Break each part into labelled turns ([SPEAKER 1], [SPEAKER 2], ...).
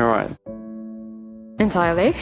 [SPEAKER 1] You're right.
[SPEAKER 2] Entirely.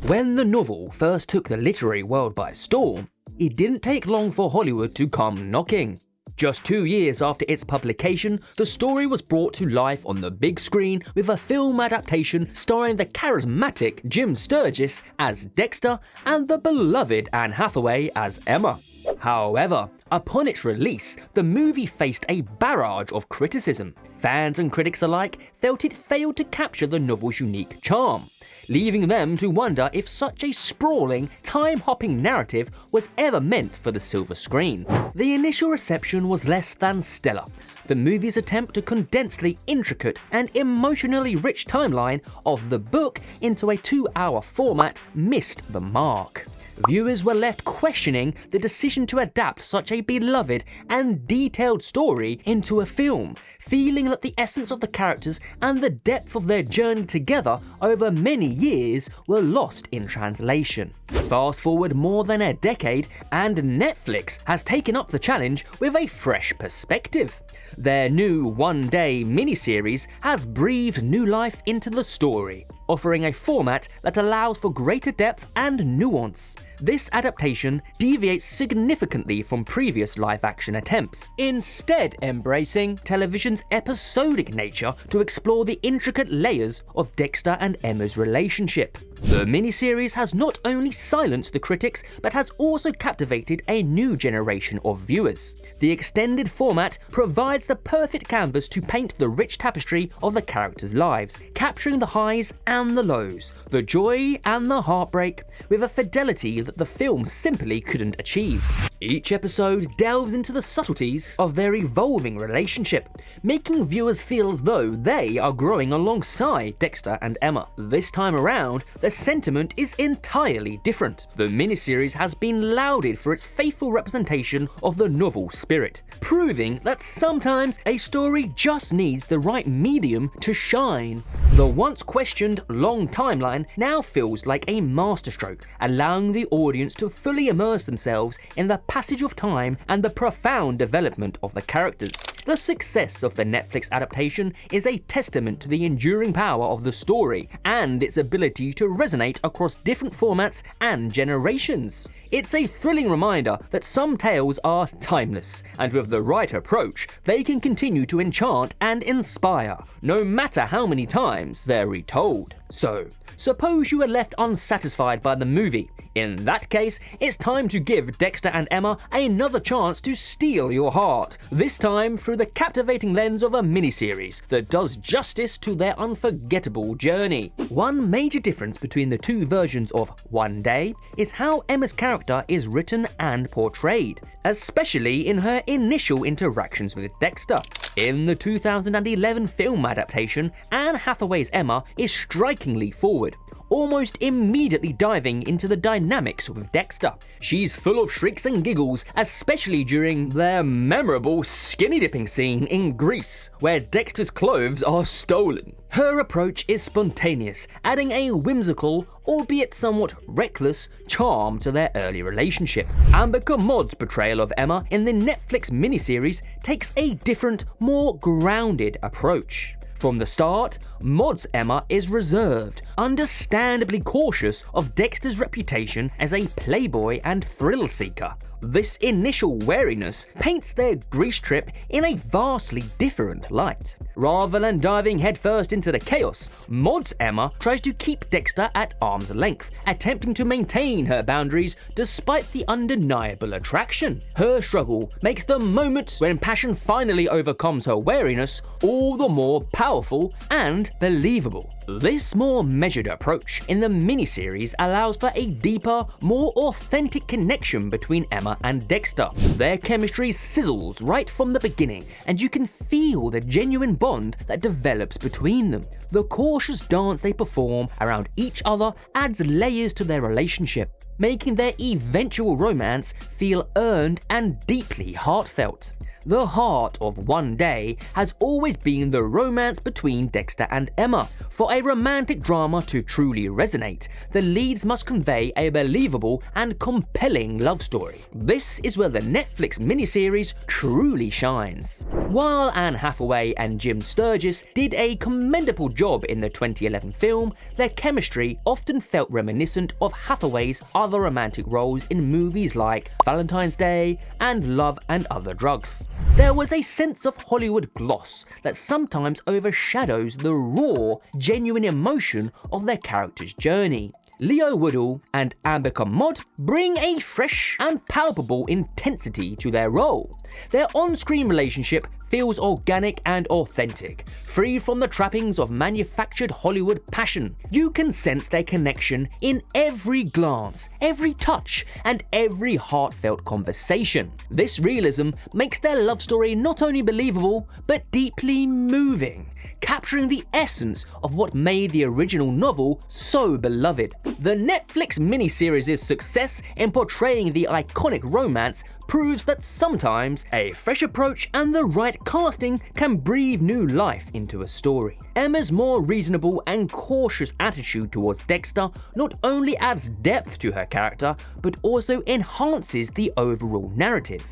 [SPEAKER 3] When the novel first took the literary world by storm, it didn't take long for Hollywood to come knocking. Just 2 years after its publication, the story was brought to life on the big screen with a film adaptation starring the charismatic Jim Sturgis as Dexter and the beloved Anne Hathaway as Emma. However, upon its release, the movie faced a barrage of criticism. Fans and critics alike felt it failed to capture the novel's unique charm, leaving them to wonder if such a sprawling, time-hopping narrative was ever meant for the silver screen. The initial reception was less than stellar. The movie's attempt to condense the intricate and emotionally rich timeline of the book into a 2-hour format missed the mark. Viewers were left questioning the decision to adapt such a beloved and detailed story into a film, feeling that the essence of the characters and the depth of their journey together over many years were lost in translation. Fast forward more than a decade, and Netflix has taken up the challenge with a fresh perspective. Their new OneDay miniseries has breathed new life into the story, offering a format that allows for greater depth and nuance. This adaptation deviates significantly from previous live-action attempts, instead embracing television's episodic nature to explore the intricate layers of Dexter and Emma's relationship. The miniseries has not only silenced the critics, but has also captivated a new generation of viewers. The extended format provides the perfect canvas to paint the rich tapestry of the characters' lives, capturing the highs and the lows, the joy and the heartbreak, with a fidelity that the film simply couldn't achieve. Each episode delves into the subtleties of their evolving relationship, making viewers feel as though they are growing alongside Dexter and Emma. This time around, the sentiment is entirely different. The miniseries has been lauded for its faithful representation of the novel spirit, proving that sometimes a story just needs the right medium to shine. The once questioned long timeline now feels like a masterstroke, allowing the audience to fully immerse themselves in the passage of time and the profound development of the characters. The success of the Netflix adaptation is a testament to the enduring power of the story and its ability to resonate across different formats and generations. It's a thrilling reminder that some tales are timeless, and with the right approach, they can continue to enchant and inspire, no matter how many times they're retold. So, suppose you were left unsatisfied by the movie. In that case, it's time to give Dexter and Emma another chance to steal your heart, this time through the captivating lens of a miniseries that does justice to their unforgettable journey. One major difference between the two versions of OneDay is how Emma's character is written and portrayed, especially in her initial interactions with Dexter. In the 2011 film adaptation, Anne Hathaway's Emma is strikingly forward, almost immediately diving into the dynamics with Dexter. She's full of shrieks and giggles, especially during their memorable skinny dipping scene in Greece, where Dexter's clothes are stolen. Her approach is spontaneous, adding a whimsical, albeit somewhat reckless, charm to their early relationship. Ambika Mod's portrayal of Emma in the Netflix miniseries takes a different, more grounded approach. From the start, Mod's Emma is reserved, understandably cautious of Dexter's reputation as a playboy and thrill-seeker. This initial wariness paints their Greece trip in a vastly different light. Rather than diving headfirst into the chaos, Mod's Emma tries to keep Dexter at arm's length, attempting to maintain her boundaries despite the undeniable attraction. Her struggle makes the moment when passion finally overcomes her wariness all the more powerful and believable. This more measured approach in the miniseries allows for a deeper, more authentic connection between Emma and Dexter. Their chemistry sizzles right from the beginning, and you can feel the genuine bond that develops between them. The cautious dance they perform around each other adds layers to their relationship, making their eventual romance feel earned and deeply heartfelt. The heart of OneDay has always been the romance between Dexter and Emma. For a romantic drama to truly resonate, the leads must convey a believable and compelling love story. This is where the Netflix miniseries truly shines. While Anne Hathaway and Jim Sturgis did a commendable job in the 2011 film, their chemistry often felt reminiscent of Hathaway's other romantic roles in movies like Valentine's Day and Love and Other Drugs. There was a sense of Hollywood gloss that sometimes overshadows the raw, genuine emotion of their characters' journey. Leo Woodall and Ambika Mod bring a fresh and palpable intensity to their role. Their on-screen relationship feels organic and authentic, free from the trappings of manufactured Hollywood passion. You can sense their connection in every glance, every touch, and every heartfelt conversation. This realism makes their love story not only believable, but deeply moving, capturing the essence of what made the original novel so beloved. The Netflix miniseries' success in portraying the iconic romance proves that sometimes a fresh approach and the right casting can breathe new life into a story. Emma's more reasonable and cautious attitude towards Dexter not only adds depth to her character, but also enhances the overall narrative,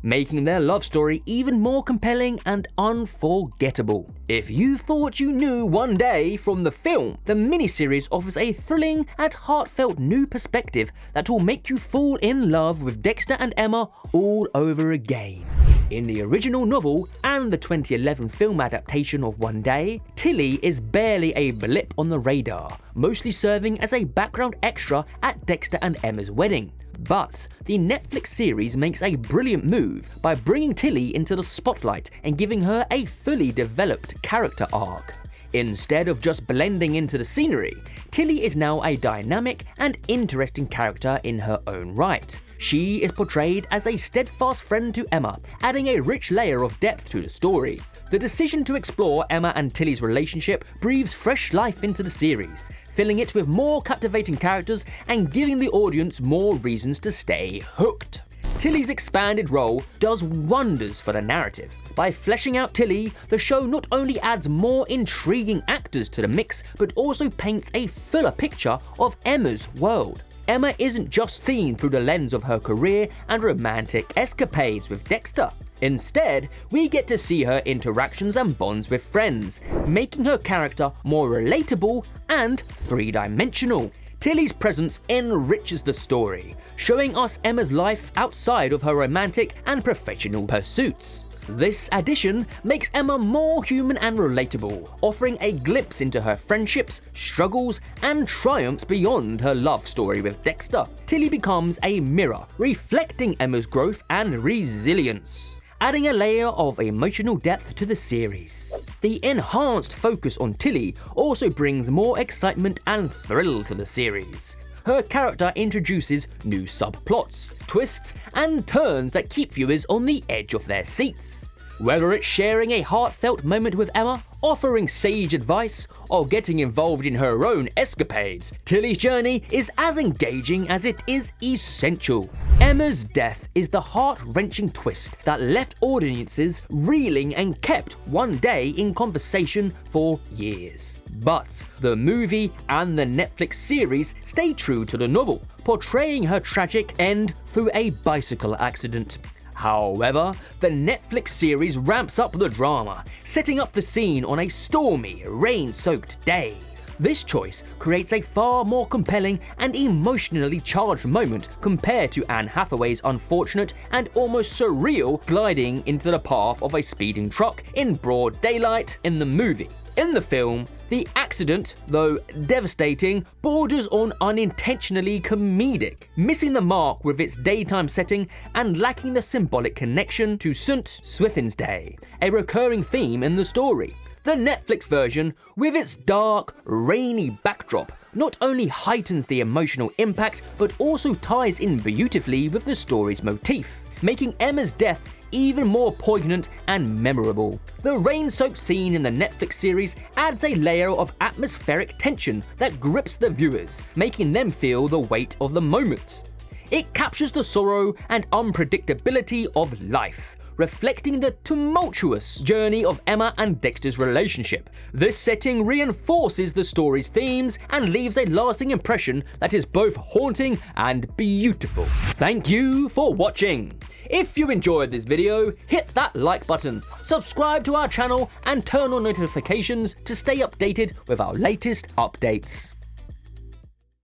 [SPEAKER 3] making their love story even more compelling and unforgettable. If you thought you knew OneDay from the film, the miniseries offers a thrilling and heartfelt new perspective that will make you fall in love with Dexter and Emma all over again. In the original novel and the 2011 film adaptation of OneDay, Tilly is barely a blip on the radar, mostly serving as a background extra at Dexter and Emma's wedding. But the Netflix series makes a brilliant move by bringing Tilly into the spotlight and giving her a fully developed character arc. Instead of just blending into the scenery, Tilly is now a dynamic and interesting character in her own right. She is portrayed as a steadfast friend to Emma, adding a rich layer of depth to the story. The decision to explore Emma and Tilly's relationship breathes fresh life into the series, filling it with more captivating characters and giving the audience more reasons to stay hooked. Tilly's expanded role does wonders for the narrative. By fleshing out Tilly, the show not only adds more intriguing actors to the mix, but also paints a fuller picture of Emma's world. Emma isn't just seen through the lens of her career and romantic escapades with Dexter. Instead, we get to see her interactions and bonds with friends, making her character more relatable and three-dimensional. Tilly's presence enriches the story, showing us Emma's life outside of her romantic and professional pursuits. This addition makes Emma more human and relatable, offering a glimpse into her friendships, struggles, and triumphs beyond her love story with Dexter. Tilly becomes a mirror, reflecting Emma's growth and resilience, adding a layer of emotional depth to the series. The enhanced focus on Tilly also brings more excitement and thrill to the series. Her character introduces new subplots, twists, and turns that keep viewers on the edge of their seats. Whether it's sharing a heartfelt moment with Emma, offering sage advice, or getting involved in her own escapades, Tilly's journey is as engaging as it is essential. Emma's death is the heart-wrenching twist that left audiences reeling and kept OneDay in conversation for years. But the movie and the Netflix series stay true to the novel, portraying her tragic end through a bicycle accident. However, the Netflix series ramps up the drama, setting up the scene on a stormy, rain-soaked day. This choice creates a far more compelling and emotionally charged moment compared to Anne Hathaway's unfortunate and almost surreal gliding into the path of a speeding truck in broad daylight in the movie. In the film, the accident, though devastating, borders on unintentionally comedic, missing the mark with its daytime setting and lacking the symbolic connection to St. Swithin's Day, a recurring theme in the story. The Netflix version, with its dark, rainy backdrop, not only heightens the emotional impact, but also ties in beautifully with the story's motif, making Emma's death even more poignant and memorable. The rain-soaked scene in the Netflix series adds a layer of atmospheric tension that grips the viewers, making them feel the weight of the moment. It captures the sorrow and unpredictability of life, reflecting the tumultuous journey of Emma and Dexter's relationship. This setting reinforces the story's themes and leaves a lasting impression that is both haunting and beautiful. Thank you for watching. If you enjoyed this video, hit that like button, subscribe to our channel, and turn on notifications to stay updated with our latest updates.